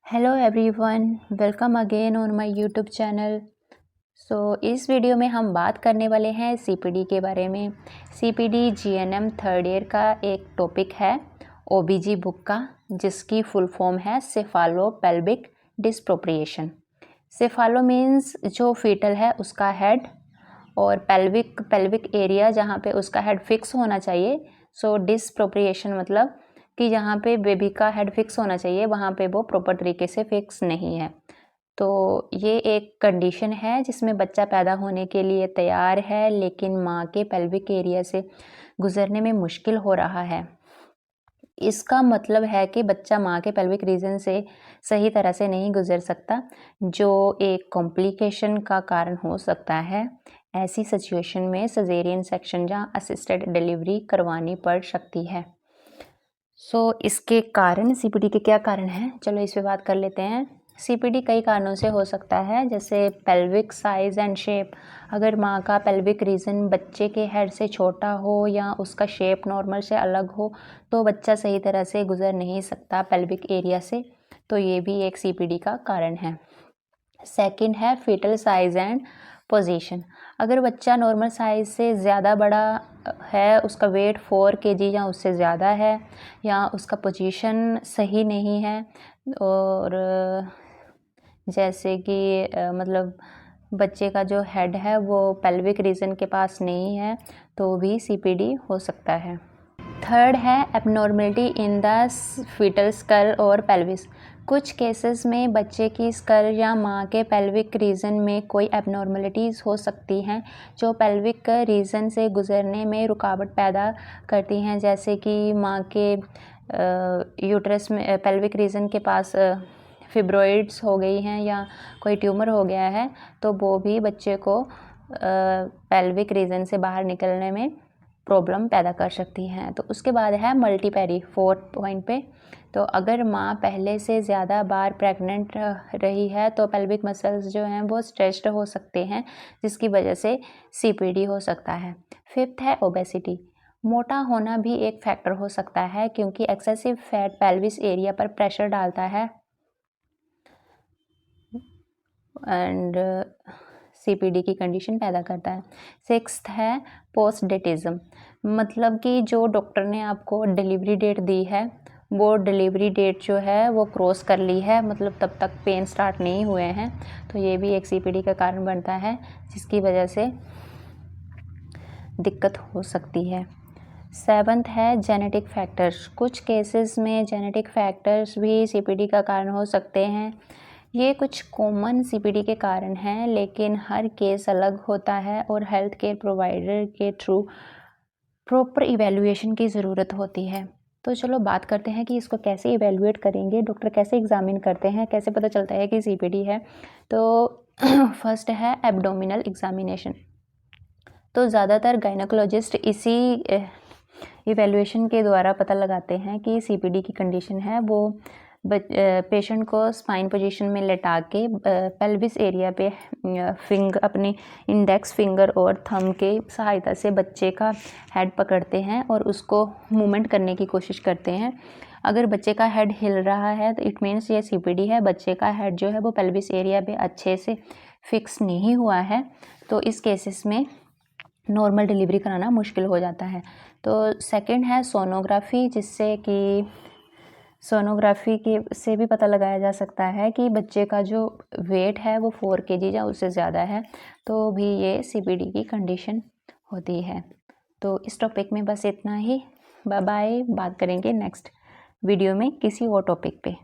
Hello everyone, welcome again on my YouTube channel. इस video में हम बात करने वाले हैं सीपीडी के बारे में। सीपीडी जीएनएम थर्ड ईयर का एक टॉपिक है ओबीजी बुक का, जिसकी फुल फॉर्म है सेफालो पेल्विक डिसप्रोप्रिएशन। सेफालो मीन्स जो फीटल है उसका हेड, और पेल्विक एरिया जहाँ पे उसका हेड फिक्स होना चाहिए। डिसप्रोप्रिएशन मतलब कि जहाँ पे बेबी का हेड फिक्स होना चाहिए वहाँ पे वो प्रॉपर तरीके से फिक्स नहीं है। तो ये एक कंडीशन है जिसमें बच्चा पैदा होने के लिए तैयार है, लेकिन माँ के पेल्विक एरिया से गुजरने में मुश्किल हो रहा है। इसका मतलब है कि बच्चा माँ के पेल्विक रीजन से सही तरह से नहीं गुजर सकता, जो एक कॉम्प्लिकेशन का कारण हो सकता है। ऐसी सिचुएशन में सजेरियन सेक्शन या असिस्टेड डिलीवरी करवानी पड़ सकती है। इसके कारण सीपीडी के क्या कारण हैं, चलो इस पे बात कर लेते हैं। सीपीडी कई कारणों से हो सकता है, जैसे पेल्विक साइज एंड शेप। अगर माँ का पेल्विक रीजन बच्चे के हेड से छोटा हो या उसका शेप नॉर्मल से अलग हो तो बच्चा सही तरह से गुजर नहीं सकता पेल्विक एरिया से, तो ये भी एक सीपीडी का कारण है। सेकंड है फीटल साइज एंड पोजीशन। अगर बच्चा नॉर्मल साइज से ज़्यादा बड़ा है, उसका वेट 4 kg या उससे ज़्यादा है, या उसका पोजीशन सही नहीं है, और जैसे कि मतलब बच्चे का जो हेड है वो पेल्विक रीजन के पास नहीं है, तो भी सीपीडी हो सकता है। थर्ड है abnormality in the foetal skull और पेल्विस। कुछ केसेस में बच्चे की स्कल या माँ के पेल्विक रीजन में कोई एबनॉर्मलिटीज़ हो सकती हैं जो पेल्विक रीजन से गुजरने में रुकावट पैदा करती हैं, जैसे कि माँ के यूट्रस में पेल्विक रीजन के पास फिब्रॉइड्स हो गई हैं या कोई ट्यूमर हो गया है, तो वो भी बच्चे को पेल्विक रीजन से बाहर निकलने में प्रॉब्लम पैदा कर सकती हैं। तो उसके बाद है मल्टीपेरी, 4th पॉइंट पे। तो अगर माँ पहले से ज़्यादा बार प्रेग्नेंट रही है तो पेल्विक मसल्स जो हैं वो स्ट्रेच्ड हो सकते हैं, जिसकी वजह से सीपीडी हो सकता है। फिफ्थ है ओबेसिटी। मोटा होना भी एक फैक्टर हो सकता है, क्योंकि एक्सेसिव फैट पेल्विस एरिया पर प्रेशर डालता है एंड सीपीडी की कंडीशन पैदा करता है। सिक्स्थ है पोस्टडेटिज्म, मतलब कि जो डॉक्टर ने आपको डिलीवरी डेट दी है वो डिलीवरी डेट जो है वो क्रॉस कर ली है, मतलब तब तक पेन स्टार्ट नहीं हुए हैं, तो ये भी एक सीपीडी का कारण बनता है, जिसकी वजह से दिक्कत हो सकती है। सेवंथ है जेनेटिक फैक्टर्स। कुछ केसेस में जेनेटिक फैक्टर्स भी सीपीडी का कारण हो सकते हैं। ये कुछ कॉमन सीपीडी के कारण हैं, लेकिन हर केस अलग होता है और हेल्थ केयर प्रोवाइडर के थ्रू प्रॉपर इवैल्यूएशन की ज़रूरत होती है। तो चलो बात करते हैं कि इसको कैसे इवैल्यूएट करेंगे, डॉक्टर कैसे एग्जामिन करते हैं, कैसे पता चलता है कि सीपीडी है। तो फर्स्ट है एब्डोमिनल एग्जामिनेशन। तो ज़्यादातर गायनोकोलॉजिस्ट इसी इवैल्यूएशन के द्वारा पता लगाते हैं कि सीपीडी की कंडीशन है। वो पेशेंट को स्पाइन पोजीशन में लेटा के पेल्विस एरिया पे अपनी इंडेक्स फिंगर और थंब के सहायता से बच्चे का हेड पकड़ते हैं और उसको मूवमेंट करने की कोशिश करते हैं। अगर बच्चे का हेड हिल रहा है तो इट मीन्स ये सीपीडी है। बच्चे का हेड जो है वो पेल्विस एरिया पे अच्छे से फिक्स नहीं हुआ है, तो इस केसेस में नॉर्मल डिलीवरी कराना मुश्किल हो जाता है। तो सेकंड है सोनोग्राफी, जिससे कि सोनोग्राफी के से भी पता लगाया जा सकता है कि बच्चे का जो वेट है वो 4 kg या उससे ज़्यादा है, तो भी ये सीपीडी की कंडीशन होती है। तो इस टॉपिक में बस इतना ही। बाय बाय, बात करेंगे नेक्स्ट वीडियो में किसी और टॉपिक पे।